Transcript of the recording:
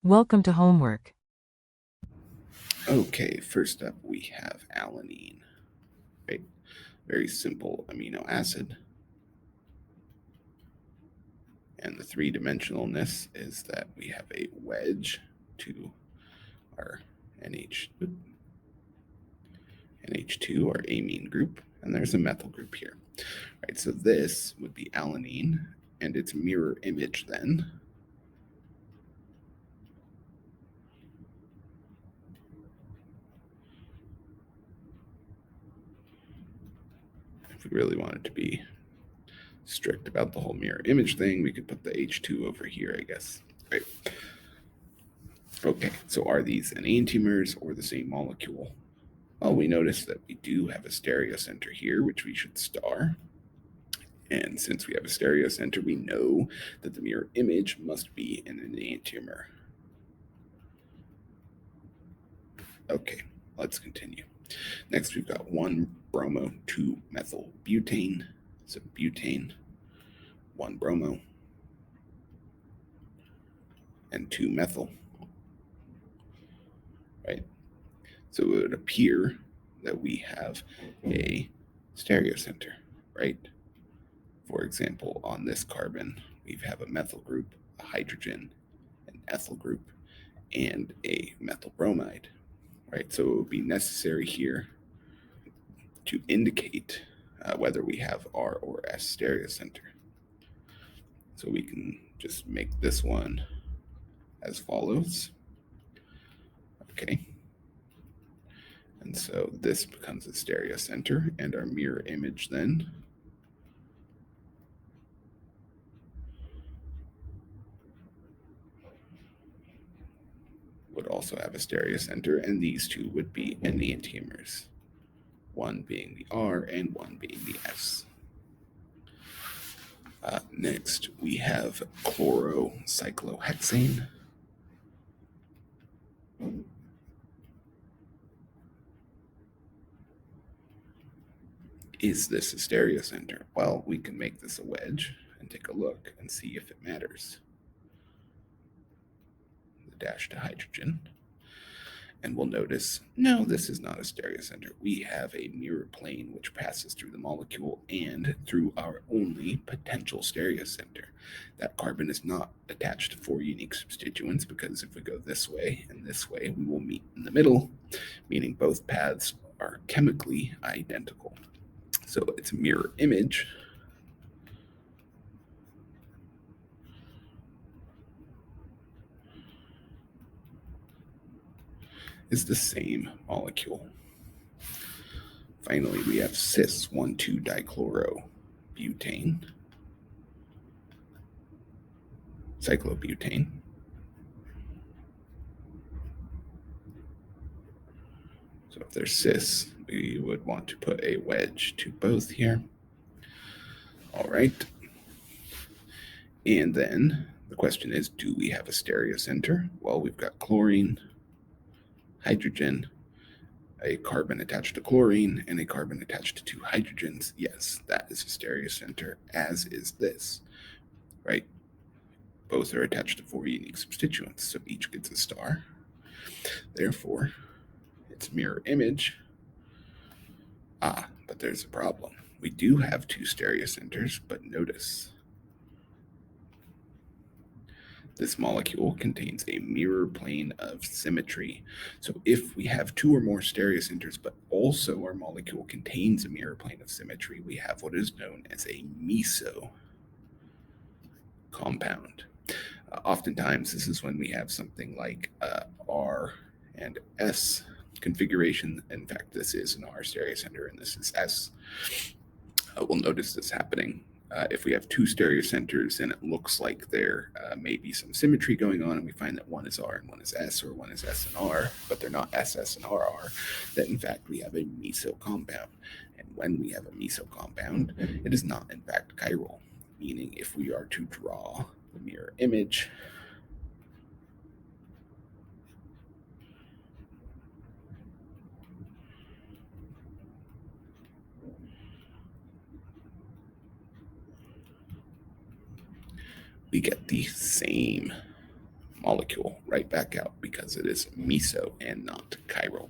Welcome to homework. Okay, first up we have alanine, right? Very simple amino acid. And the three-dimensionalness is that we have a wedge to our NH2, our amine group, and there's a methyl group here. Right, so this would be alanine, and its mirror image then if we really wanted to be strict about the whole mirror image thing, we could put the H2 over here, I guess. Right. Okay, so are these enantiomers or the same molecule? Well, we notice that we do have a stereocenter here, which we should star. And since we have a stereocenter, we know that the mirror image must be an enantiomer. Okay, let's continue. Next, we've got 1-bromo, 2-methyl butane. So butane, 1-bromo, and 2-methyl. Right? So it would appear that we have a stereocenter, right? For example, on this carbon, we have a methyl group, a hydrogen, an ethyl group, and a methyl bromide, right? So it would be necessary here to indicate whether we have R or S stereocenter. So we can just make this one as follows. Okay. And so this becomes a stereocenter, and our mirror image then would also have a stereocenter, and these two would be enantiomers, one being the R and one being the S. Next, we have chlorocyclohexane. Is this a stereocenter? Well, we can make this a wedge and take a look and see if it matters. The dash to hydrogen. And we'll notice, no, this is not a stereocenter. We have a mirror plane which passes through the molecule and through our only potential stereocenter. That carbon is not attached to 4 unique substituents because if we go this way and this way, we will meet in the middle, meaning both paths are chemically identical. So its mirror image is the same molecule. Finally, we have cis 1,2-dichlorobutane, cyclobutane. So if they're cis, we would want to put a wedge to both here. All right. And then the question is, do we have a stereocenter? Well, we've got chlorine, hydrogen, a carbon attached to chlorine, and a carbon attached to 2 hydrogens. Yes, that is a stereocenter, as is this, right? Both are attached to 4 unique substituents, so each gets a star. Therefore, its mirror image. But there's a problem. We do have 2 stereocenters, but notice this molecule contains a mirror plane of symmetry. So if we have 2 or more stereocenters, but also our molecule contains a mirror plane of symmetry, we have what is known as a meso compound. Oftentimes, this is when we have something like R and S configuration. In fact, this is an R stereocenter and this is S. We'll notice this happening if we have 2 stereocenters and it looks like there may be some symmetry going on, and we find that one is R and one is S, or one is S and R, but they're not SS and RR, that in fact we have a meso compound. And when we have a meso compound, it is not in fact chiral, meaning if we are to draw the mirror image, we get the same molecule right back out because it is meso and not chiral.